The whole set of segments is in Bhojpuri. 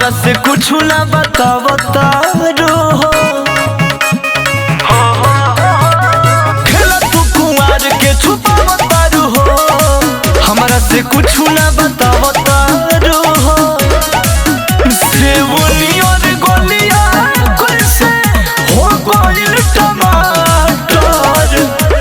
हमरा से कुछ ना बतावता हो। खेला तू कुंवार के छुपावता हो, हमरा से कुछ ना बतावता हो। सेवनी और गोलिया कैसे हो गइल टमाटर,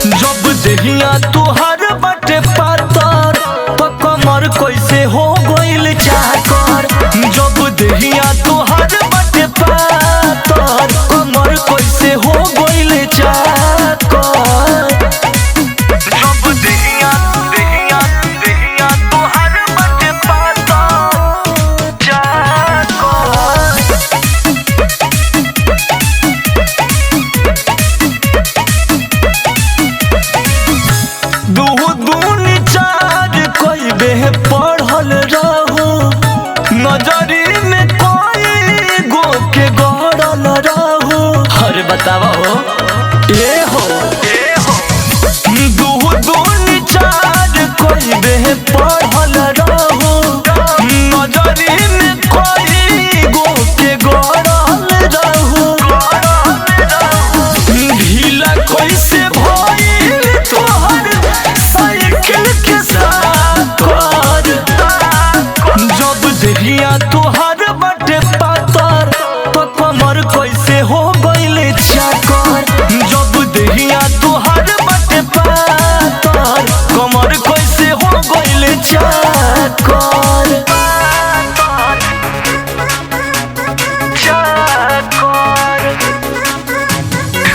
जब देहिया तुहार बटे पातर तो कमर कैसे हो गइल चाकर। जब देहिया तुहार बटे पातर कमर कैसे हो गइल चाकर। जब देहिया देहिया देहिया तुहार बटे पातर चाकर। दूनी चार कोई बे पढ़ल रहू, नजरी में कोई गो के गड़ल रहू। अरे बतावा हो ए हो दूनी चार कोई बे पढ़ल रहू, नजरी में कोई गो के गड़ल रहू। ढीला कैसे भइल तोहर साइकिल के साथ कर, जब देहिया तुहार बटे पातर तो कमर कैसे हो गइल चाकर। जब देहिया तुहार बटे पातर कमर कैसे हो गइल चाकर।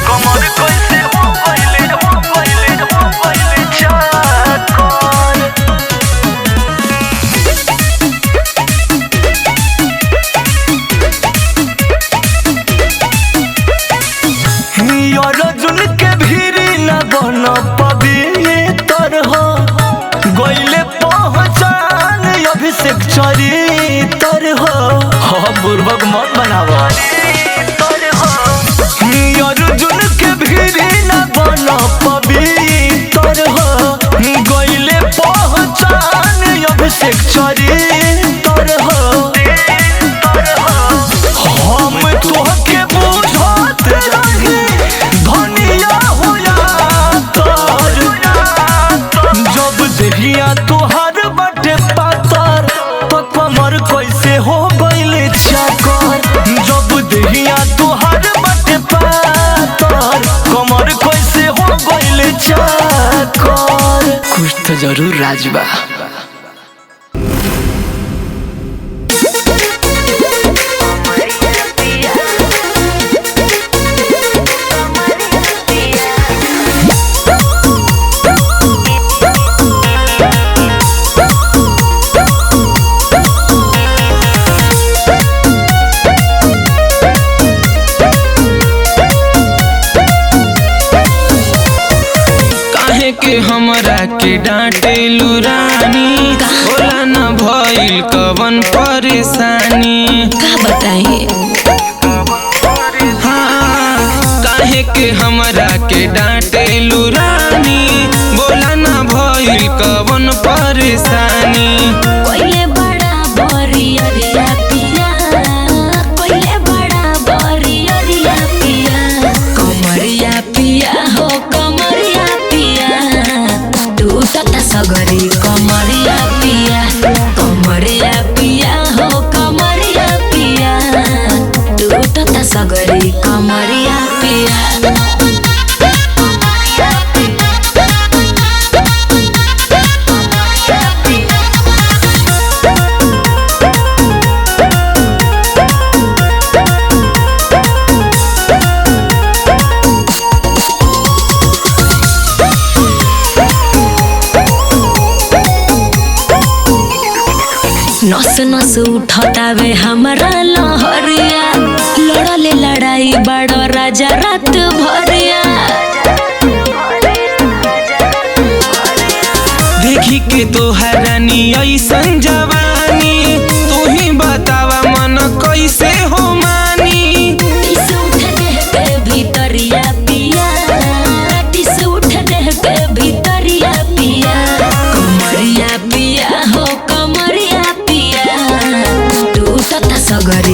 कमर कैसे हो गइल चाकर। अर्जुन के भीरी न बन पवित्र हो, गइले पहचान अभिषेक चरित्र हो। बुर्बक मत बनावा। अर्जुन के भीरी न बन पवित्र हो, गइले पहचान अभिषेक चरित्र हो। हम तोहके बुझत रही धनिया होया तर, जब देहिया तुहार बटे पातर तो कमर कैसे हो गइल चाकर। जब देहिया तुहार बटे पातर कमर कैसे हो गइल चाकर। कुछ तो जरूर राज बा। के हमरा के डांटेलू रानी, बोला न भइल कवन परेशानी। का बताइए हाँ, काहे के हमरा के डांटेलू रानी, बोला न भइल कवन परेशानी। कोइले बड़ा बरिया पिया, कोइले बड़ा बरिया पिया, कमरिया पिया हो कमरिया पिया, टूटता सगरी कमरिया पिया, कमरिया पिया हो कमरिया पिया, टूटता सगरी कमरिया पिया। नस नस उठतावे हमरा लहरिया, लड़ले लड़ाई बड़ राजा रात भरिया। देखी के तोहार रानी ऐसन जवानी, तू ही बतावा मन कैसे हो मानी। टिस उठ देह के भीतरिया पिया, टिस उठ देह के भीतरिया पिया, कमरिया पिया हो कमरिया पिया, टूटता सगरी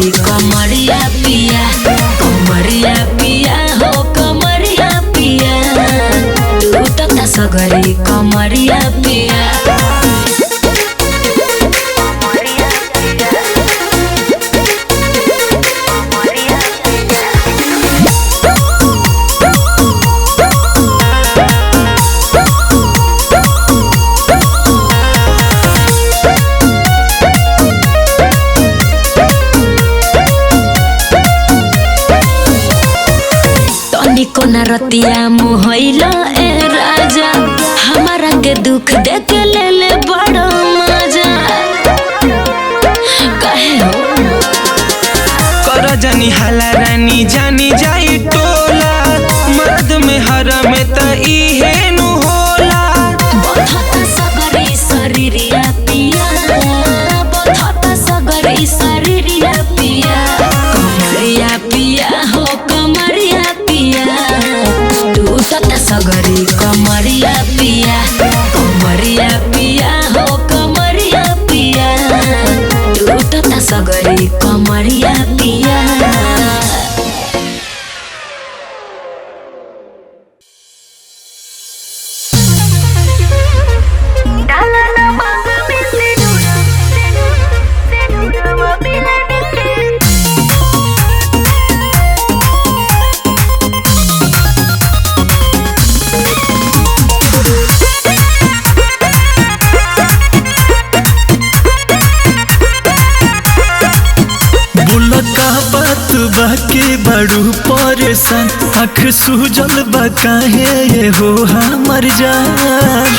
कौन रतिया मोहइला ए राजा हमारा के दुख देख ले ले बड़ा मजा कहे हो कर जानी हाला रानी जानी जाई टोला मर्द में हर में त इहे नु होला बधता सगरी शरीरिया पिया बधता सगरी शरीरिया पिया कमरिया पिया हो कमरिया पिया टूटता सगरी कमरिया पिया कमरिया पिया हो कमरिया पिया टूटता सगरी कमरिया पिया बाकी बड़ू परेशान आँख सूजल बा काहे ये हो हमर जान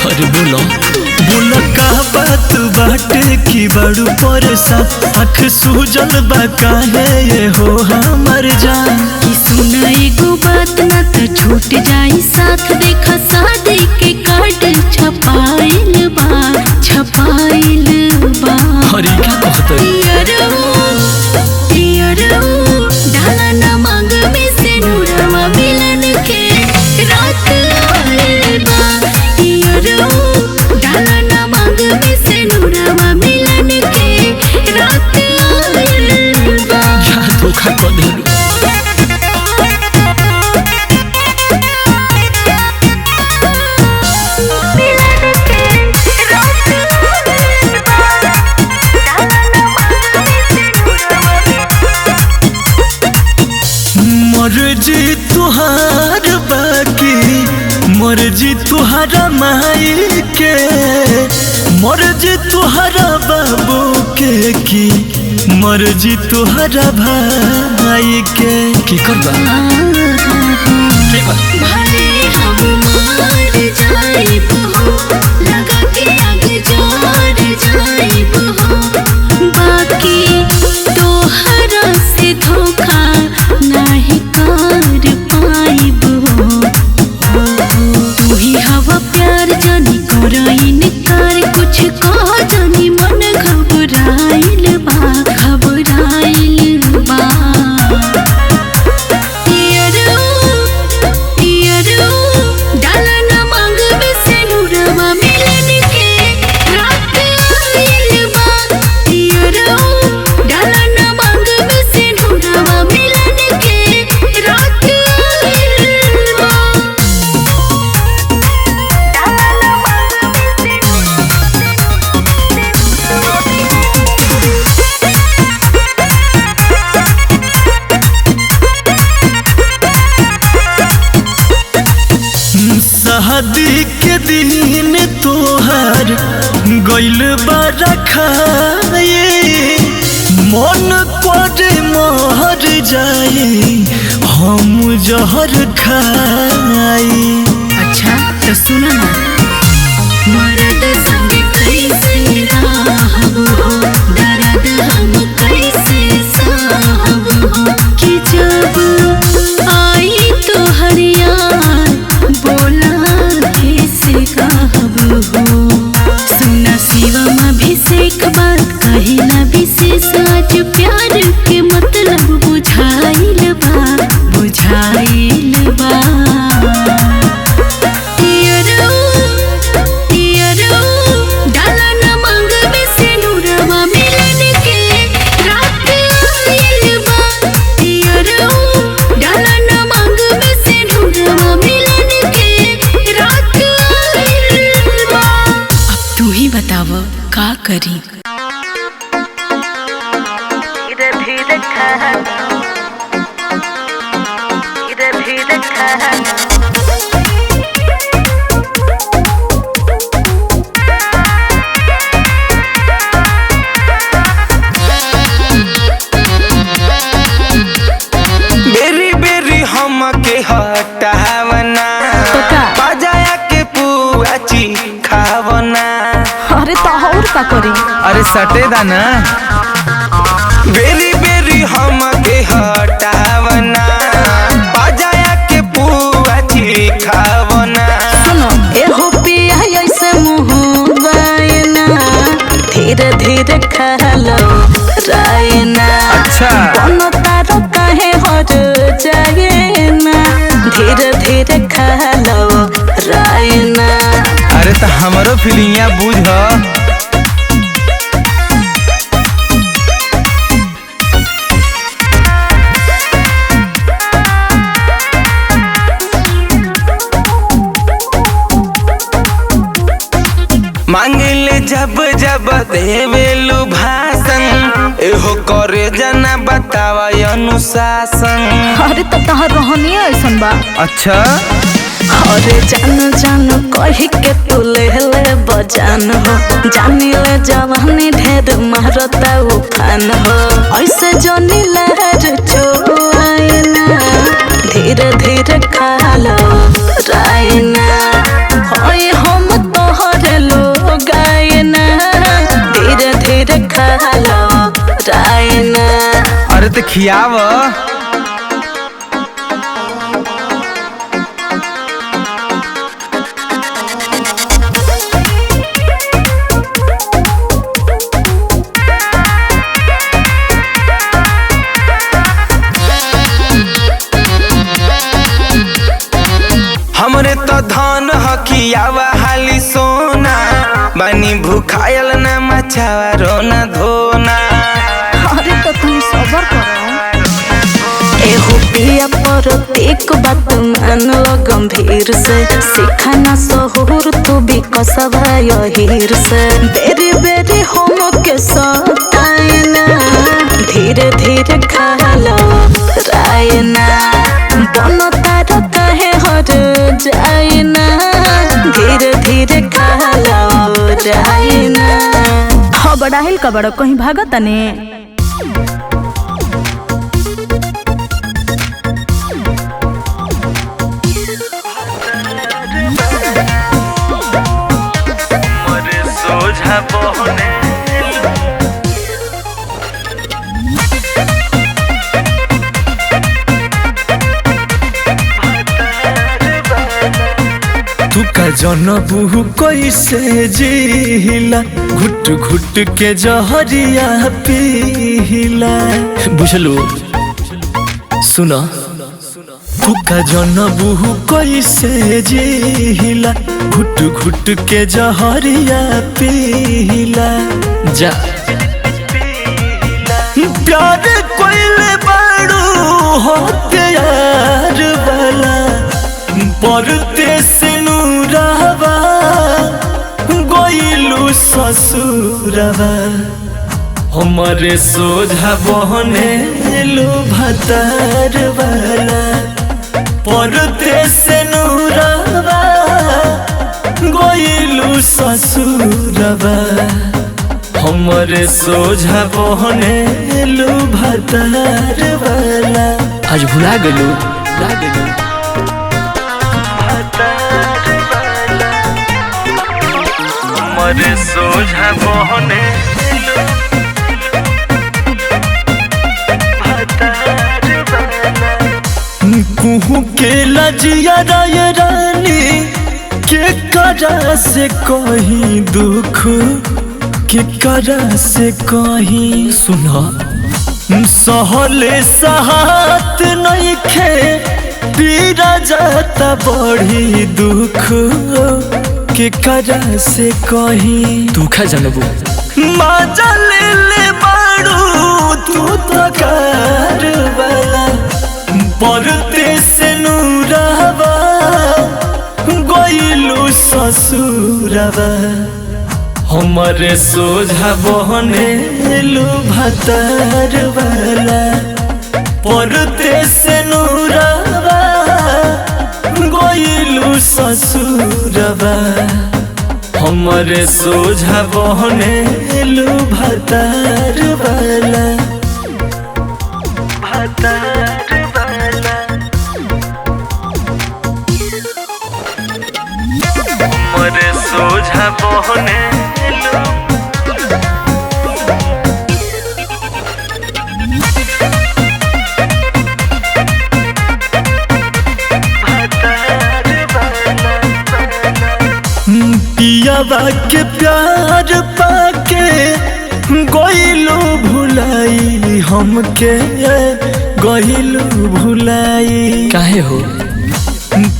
अरे बोलो का बात बाटे की बड़ू परेशान आँख सूजल बा काहे ये हो हमर जान कि सुनाई गो बात ना तो छूट जाई साथ देखा शादी के कार्ड छपाइल बा अरे क्या कहते डाला ना मांग में से नूरवा मिलन के रात आइल बा डाला ना मांग में से नूरवा मिलन के रात आइल बा क्या धोखा कर देलू मर्जी तुहार बाकी मर्जी तुहारा माई के मर्जी तुहारा बाबू के की मर्जी तुहारा भाई के की करबा भले हम मर जाइब हो लगा के आगे जोर जाइब हो बाकी तोहरा से धोखा नहीं कर पाइब हो तू ही हवा प्यार जानी करइन कर कुछ कह जानी मन घबराइल बा शादी के दिन तोहार गइल बारा खाए मन करे मर जाए हम जहर खाए अच्छा तो सुनो ना मर्द संग कैसे रहब हो दर्द हम कैसे सहब हो कि जब आई तो हरियार बोला कैसे कहब हो सुना शिवम अभिषेक बात कहिला विशेष आज प्यार के मतलब बुझाइल बा डाला ना मांग में से नूरवा मिलन के रात आइल बा डाला ना मांग में से नूरवा मिलन के रात आइल बा अब तू ही बताव का करी बेरी बेरी हम के हटा का करी? अरे सटे दाना बेरी बेरी हम के हटावना बजाया के पुआ खावना। सुनो एहो पिया ऐसे मुँह बायना धीरे धीरे खा लो रायना। अच्छा बनो तारो काहे हर जाए ना धीरे धीरे खा लो रायना। अरे तो हमारो फीलिंगिया बुझ मांगले जब जब देवेलु भाषण एहो करे जना बतावा अनुशासन। अरे तो तहार रहनी ऐसन बा। अच्छा अरे जान जान कही के तू ले बजान हो जानी ले जवानी ढेर मारता उफान हो ऐसे जनी लहर चोआइना धीरे धीरे खा लो रायना। होय हम तोहरे लोग आइना धीरे धीरे खा लो रायना। अरे तो खियाव हमरे तो धन हकियावा हाली सोना बनी भूखायल न मचावा रोना धोना। अरे तो तुम सबर करो। एहो पिया प्रत्येक बात मान लो गंभीर से सिखाना सहूर तू भी कसबा यहीर से बेरी बेरी हम के सताइना धीरे धीरे खा लो रायना। बनो तारो काहे हर जाइना धीरे धीरे खा लो रायना। हाँ बड़ा हिल का बड़ा कहीं भागत तने। सोझा बहने तू का जनबू कैसे जिला घुट घुट के जहरिया पीला बुझलू सुना तू का जनबू कैसे जिला घुट घुट के जहरिया पीला जा प्यार कोइले बाड़ू होते यार वाला परते से नूरावा गोइलू ससुरवा हमारे सोझा बहने लो भतार वाला परते से नूरावा गोइलू ससुरवा हमारे सोझा बहने लो भतार वाला। आज भुला गेलू हमारे सोझा बहने कुहू के लजिया राय रानी के करा से कहीं दुख के करा से कहीं सुना सहले सहात नहीं खे पीरा जाता बड़ी दुख के करा से कहीं दुखा जनबू मजा ले ले बाड़ू तू तो कार वाला परते से नूरावा गोइलू ससुरवा हमारे सोझा बहने लो भतार वाला परते से नूरावा गोइलू ससुरवा हमारे सोझा बहने लो भतार वाला हमारे सोझा बहने लो के प्यार पाके गइलू भुलाई हमके गइलू भुलाई काहे हो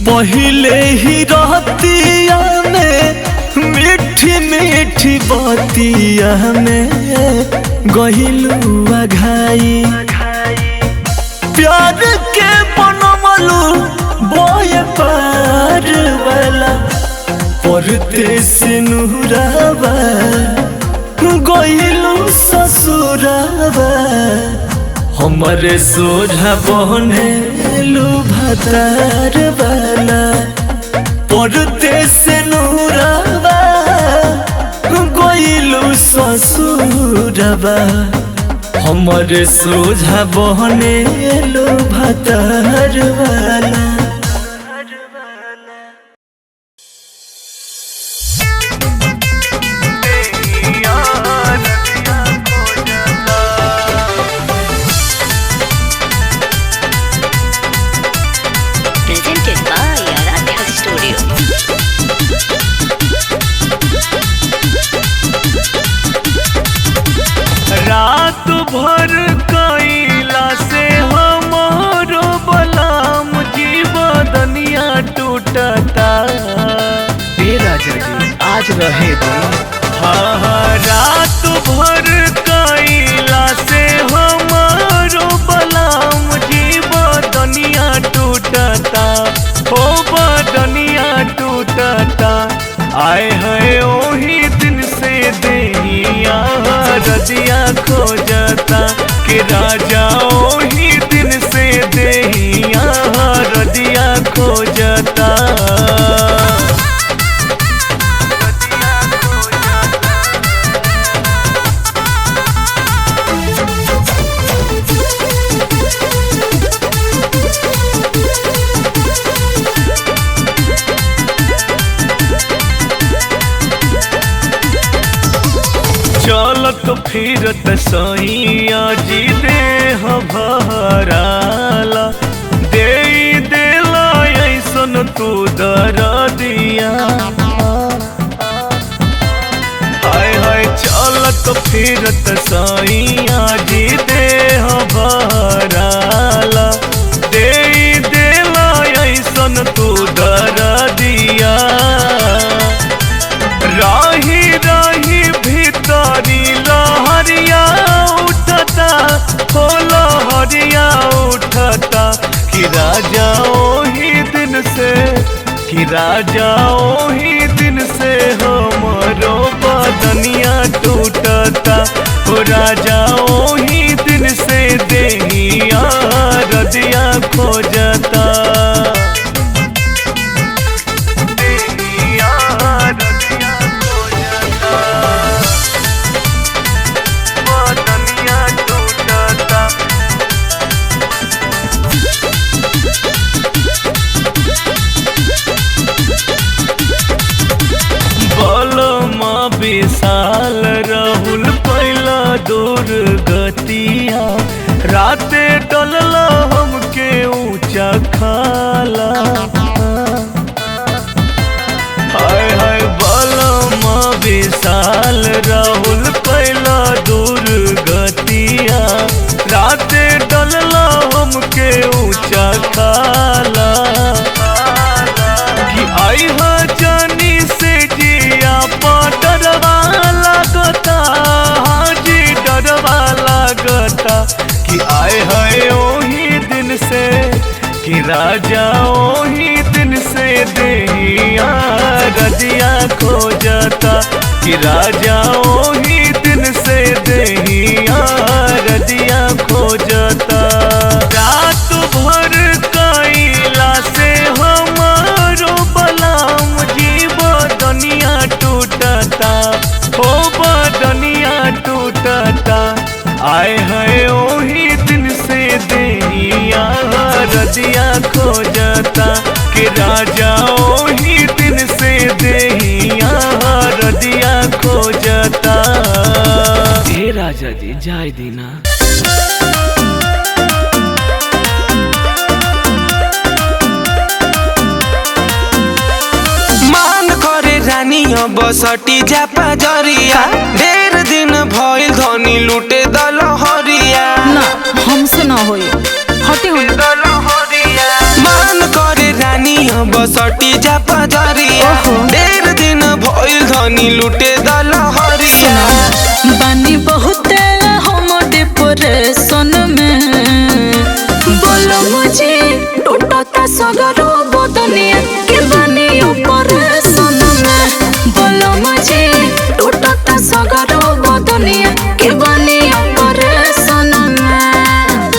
पहिले ही रहतिया में मीठी मीठी बतिया में गइलू अघाई प्यार के बनमलू बोए पार वाला परते से नूरावा गइलू ससुरावा हमरे सोझा बहनेलू भतार वाला परते से नूरावा गइलू ससुरावा हमरे सोझा बहनेलू भतार वाला Presented by Aradhya Studio. रात भर कैला से हमारो बलाम जीवदनिया टूटता राजा जी आज रहे दो हाँ रात भर कैला से हमारो बलाम जीवदनिया टूटता हो बदनिया टूटता आए है ओही दिन से देहिया रजिया खोजता कि राजा ओही दिन से देहिया रजिया खोजता चलत फिरत सैया जी देह भराला दे देला ऐसन तू दरदिया हाय हाय चलत फिरत सैया जी देह भराला दे देला ऐसन तू दरदिया राही राही भीतरी लहरिया उठता हो लहरिया उठता कि राजा ओही दिन से कि राजा ओही दिन से हमरो बदनिया टूटता हो राजा ओही दिन से देहिया रजिया खोजता विशाल राहुल पहला दूर गतिया राते डलला हमके ऊंचा खाला हाय हाय बलमा विशाल राहुल पहला दूर गतिया राते डलला हमके ऊंचा खाला कि आई हा जानी से जिया डरवा लागता हाजी डरवा लागता कि आए है ओही दिन से कि राजा ओही दिन से देहिया रजिया खोजता कि राजा ओही दिन से देहिया रजिया खोजता रात भर कैला से हमारो बलाम जीवदनिया टूटता हो बदनिया टूटता आए है ओही दिन से देहिया रजिया खोजता कि राजा ओही दिन से देहिया रजिया खोजता हे राजा जी जाय दीना मान करे रानी बसटी जा पजरिया ढेर दिन भइल धनी लूटे दलहरिया ना हमसे ना होई हटे हो मान करे रानी बसटी जा पजरिया ढेर दिन भइल धनी लूटे दलहरिया बानी बहुत हम डिप्रेशन में बोलो मुझे टूटता सगरो बदनिया के बानी ऑपरेशन में बोलो मुझे टूटता सगरो बदनिया के बानी ऑपरेशन में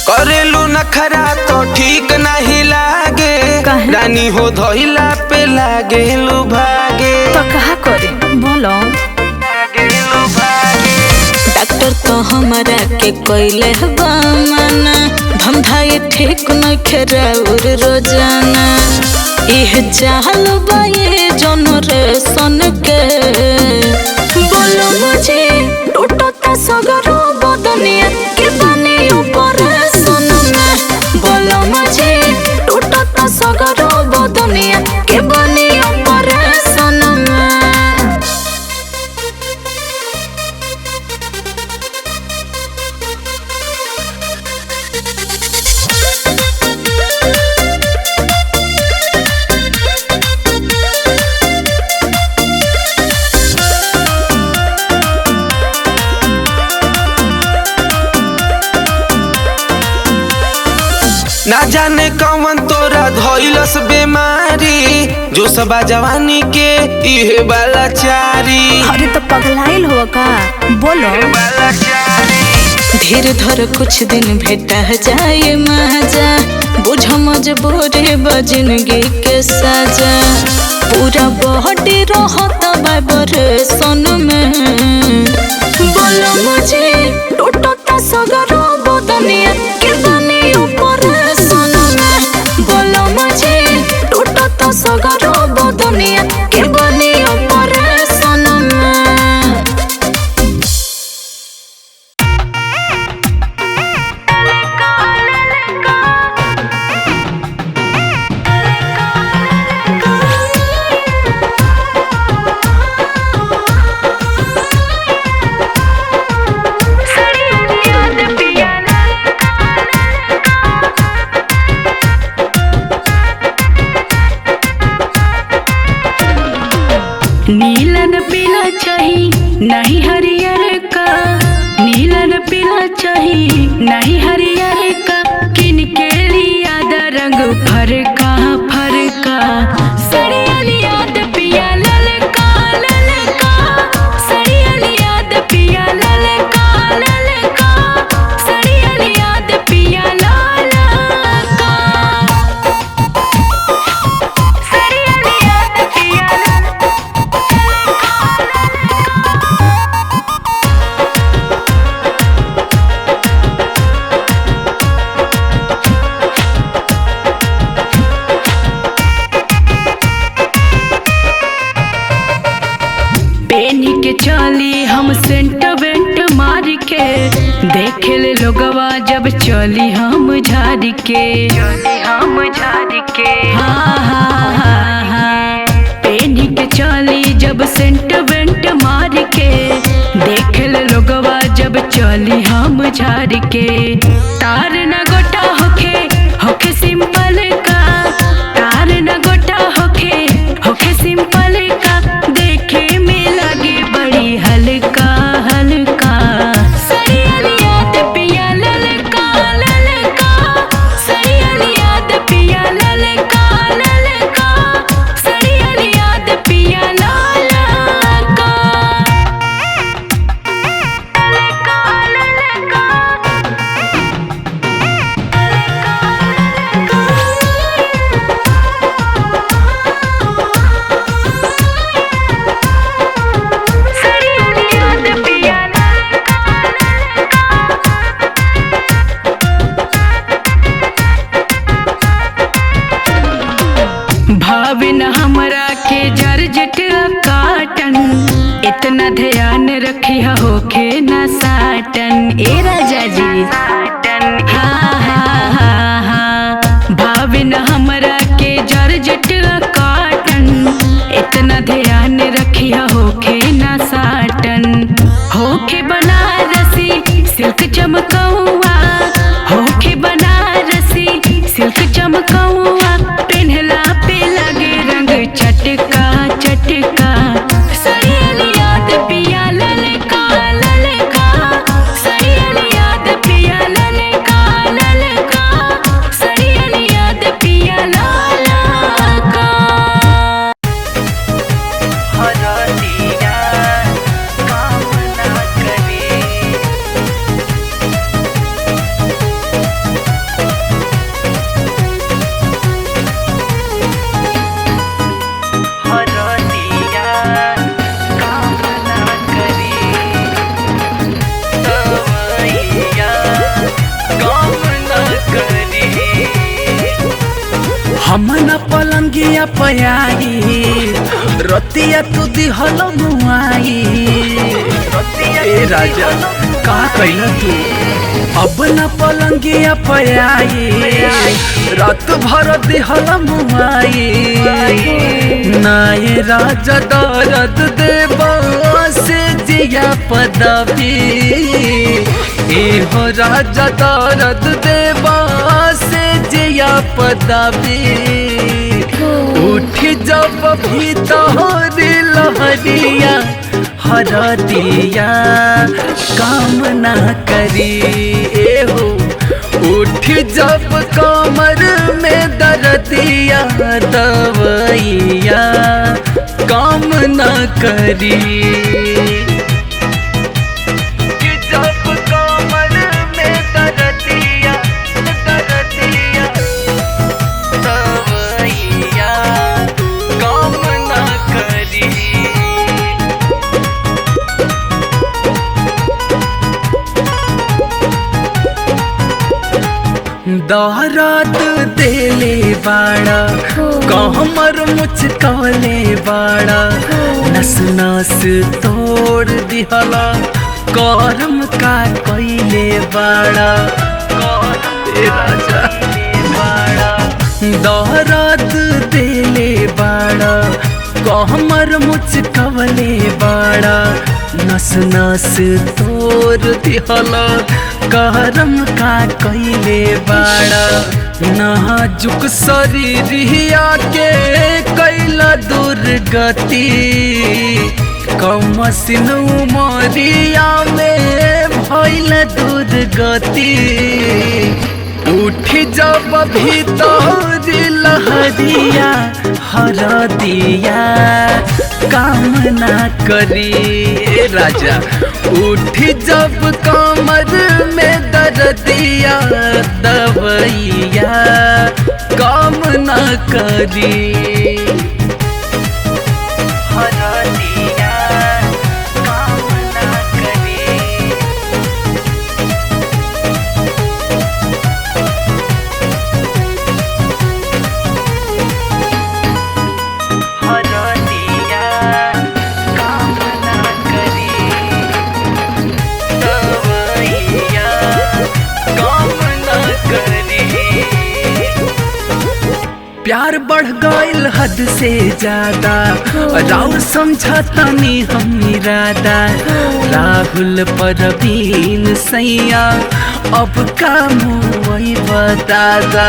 करेलू नखरा तो ठीक नहीं लागे रानी हो धइला पे लागेलू भागे तो कहा करे बोलो डॉक्टर तो हमारा के कोइले बामना धंधाए ठीक न खेराउर रोजाना इह चाहल बाये जनरेशन के बोलो मुझे टूटता सगरो बदनिया के बानी ऑपरेशन में बोलो मुझे टूटता सगरो बदनिया के बानी ऑपरेशन में ना जाने कौन तोरा धइलस बीमारी जो सबा जवानी के इहे वाला चारी अरे तो पगलाइल हो का बोलो धीर धर कुछ दिन भेटा जाए मजा बुझ मजबूरी बजिनगी के सजा पूरा बॉडी रहता वाइब्रेशन में बोलो मुझे टूटता सगरो बदनिया के बानी ऑपरेशन में बोलो मुझे टूटता सगरो बदनिया के बानी ऑपरेशन में नीलन पीला चाही नहीं हरियर का नीलन पीला चाही नहीं हरियर का किन के लिया रंग फरका फरका सड़ियल याद पिया ललका ललका सड़ियल याद पिया ललका ललका सड़ियल याद पिया ललका सड़ियल याद पिया पेनी के चली हम सेंट वेंट मार के देखे ले लोगवा जब चली हम झाड़ के हाँ हाँ हाँ हाँ पेनी के चली जब सेंट वेंट मार के देखे ले लोगवा जब चली हम झाड़ के तार न गोटा होके सिंपल का तार न गोटा होके सिंपल का देखे में लगे बड़ी हल्का हल्का सड़ियल याद पिया ललका ललका सड़ियल याद पिया ललका ललका सड़ियल याद पिया ललका रखिया होखे न साटन ए राजा जी। हाँ हाँ हाँ हाँ भावे न हमरा के जॉर्जेट कॉटन, इतना ध्यान रखिया होखे न साटन। होखे बनारसी सिल्क चमकौआ, होखे बनारसी सिल्क चमकौआ, पेन्हला पे लगे रंग चटका चटका। सरियल याद पिया ललका ललका, सरियल याद पिया ललका ललका, सरियल याद पिया ललका। हरदिया काम ना करे। हरदिया काम ना करे। दवैया काम ना करे। हम न पलंगिया पयाई, रतिया तू दिहल मुआई। ए राजा का कैला तू, अब न पलंगिया पयाई, रात भर दिहल मुआई। नाये राजा दर्द देवा से जिया पदवी, ए हो राजा दर्द देवा से जिया पदवी। उठ जब भीतर लहरिया हरदिया काम ना करी। ए हो उठ जब कमर में दर्दिया, दवैया काम ना करी। जब कमर में दर्दिया दर्दिया, दवैया काम ना करी। दहरात देले बाड़ा, कहमर मुचकले बाड़ा, नस नस तोड़ दिहला, करम का कइले बाड़ा। ए राजा दहरात देले बाड़ा, कहमर मुचकले बाड़ा, नस नस तोड़ दिहला, करम का कइले बाड़ा। नाजुक शरीरिया के कैला दुर्गति, कमसिन उमरिया में भइल दुर्गति। उठ जब भीतर लहरिया हरदिया काम ना करी। ए राजा उठ जब कमर में दर्दिया, दवैया काम ना करी। हरदिया काम ना करी। हरदिया काम ना करी। दवैया काम ना करी। प्यार बढ़ गइल हद से ज्यादा, राउर समझतनी हम इरादा। राहुल परवीन सैया अब का मुई बतादा,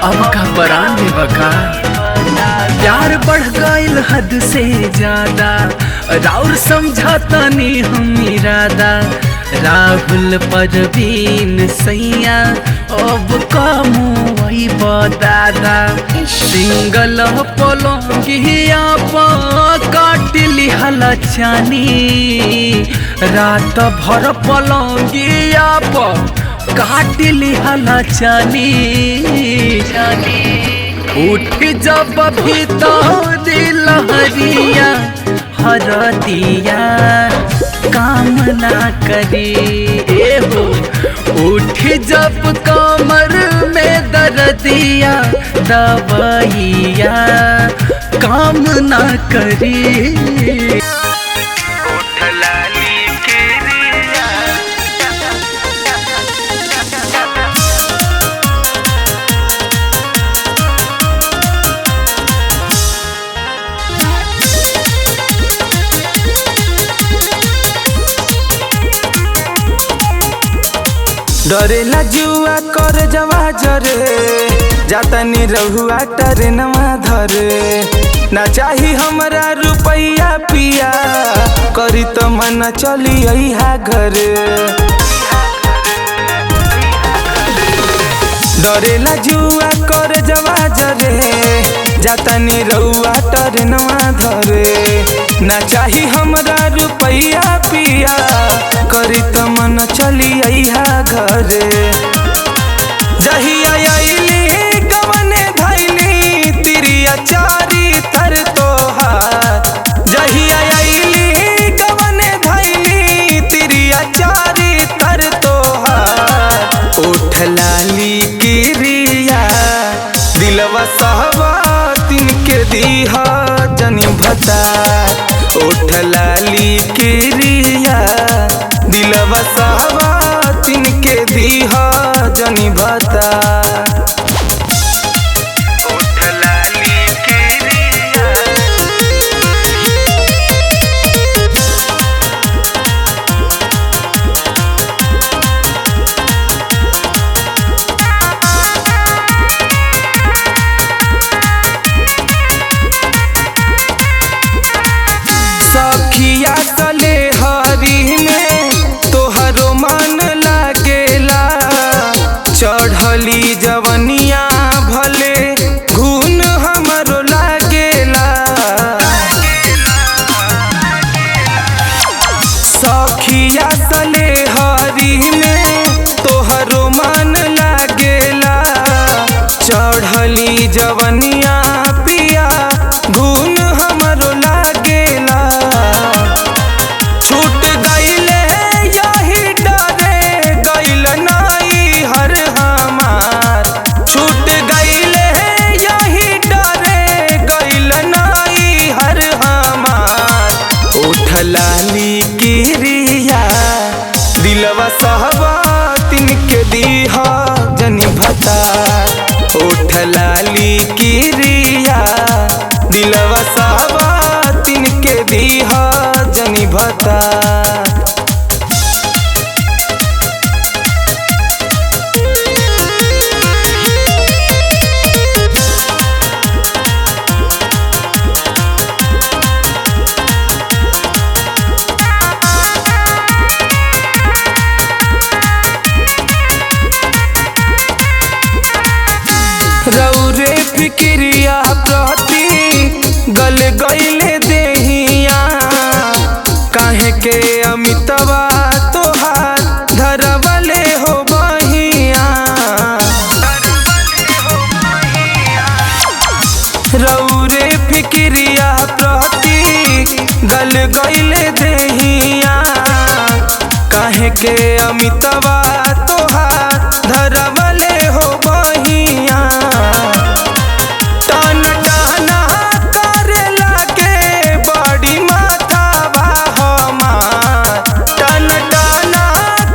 अब का परान में बका। प्यार बढ़ गइल हद से ज्यादा, राउर समझतनी हम इरादा। राहुल परवीन सैया अब का मुई बतादा। सिंगल पलंगिया पा काट लिहल चानी, रात भर पलंगिया पा काट लिहल चानी। उठ जब भीतर लहरिया हरदिया काम ना करी। ए हो उठ जब कमर में दर्दिया, दवाइया काम ना करी। उठ लाली डरेला जुआ कर जवा जरे जाता नी रहुआ टरेनवा धरे ना चाही हमरा रुपैया पिया करी तो मन चली अइहा घरे डरेला जुआ कर जवा जरे जाता नी रहुआ टरेनवा धरे ना चाही हमरा रुपैया पिया करी तो मन चली अइहा घरे जहिया आइली गवने धैली तिरिया चारी तर तोहार जहिया आइली गवने धैली तिरिया चारी तर तोहार ओठ लाली किरिया दिलवा सहवा तिनके दीहा जनी भता ओठ लाली किरिया दिलवा सहवा तिनके दीहा जनी भता ओठ लाली किरिया सखिया तले हरी में तोहरो मन लागेला चढ़ली जवनिया भले घून हमरो लागेला सखिया तले हरी में तोहरो मन लागेला चढ़ली जवनिया पिया घून हमरो लागेला छूट गईले यही डरे गईल नाई हर हमार छूट गईले यही डरे गईल नाई हर हमार ओठ लाली किरिया दिलवा सहवा तिनके दीहा जनी भता ओठ लाली किरिया दिलवा सहवा तिनके दीहा जनी भता रौरे फिक्रिया प्रति गल गईले देहिया काहे के अमितवा तोहार धरवले हो बहिया रौरे फिक्रिया प्रति गल गईले देहिया काहे के अमितवा तोहार धरवले हो बहिया टन टना करे लागे बड़ी माथा बा हमार टन टना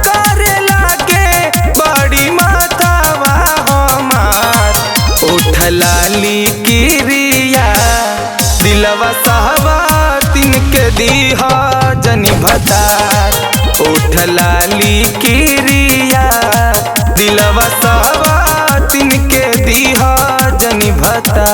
करे लागे बड़ी माथा बा हमार ओठ लाली किरिया दिलवा सहवा तिनके दीहा जनी भता ओठ लाली किरिया दिलवा सहवा तिनके दीहा जनी भता।